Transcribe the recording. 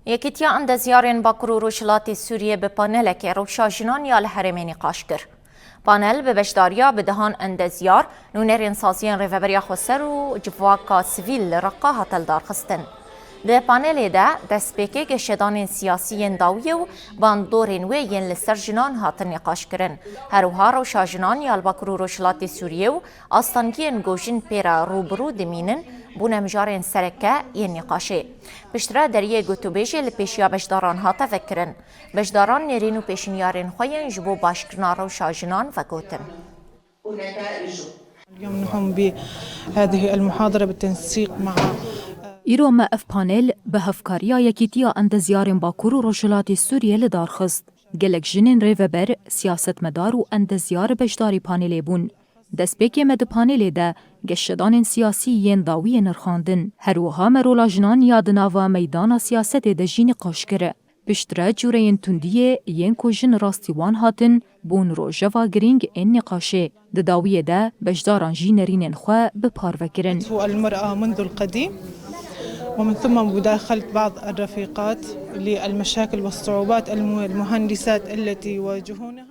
یەکێتیا ئەندەزیارên Bakur û Rojhilatê Sûriyê bi panelekê rewşajînan ya li Herêmê nîqaş kir. Panel bi beşdariya bidihan endeziyar, nûnerên saziyên rêveberiya Xweser û civaka sivîl li Reqa hat darxistin. Di panelê de destpêkê geşedanên siyasî yên dawiyê û bandorên wê yên li ser jinan hatin nîqaş kirin. Herwiha rewşajinan ya li Bakur û Rojhilatê Sûriyê û astangiyên gojin pêra rûbirû dimînin bûne mijarên sereke yên nîqaşê. Piştre deriyê gotûbêjê li pêşiya beşdaran hate vekirin. Beşdaran nêrîn û pêşîniyarên xwe yên ji bo başkirina rewşajinan vegotin. اليوم نقوم بهذه المحاضرة بالتنسيق مع ایرو ما اف پانل به هفکاریا یکیتیا اندزیارین باکور و روشلاتی سوریه لدارخست. گلک جنین ریوبر سیاست مدار و اندزیار بشداری پانلی بون. دستپیکی مد پانلی ده گشتدان سیاسی ین داوی نرخاندن. هروها مرولا جنان یادناوا میدان سیاست ده جین قاشکره. پشتره جورین تندیه ین کوژن راستیوان هاتن بون رو جوا گرینگ این نقاشه. ده داوی ده بشداران جینرین خوا بپار وکرن. المرأة منذ القديم ومن ثم مداخلة بعض الرفيقات للمشاكل والصعوبات المهندسات التي يواجهونها.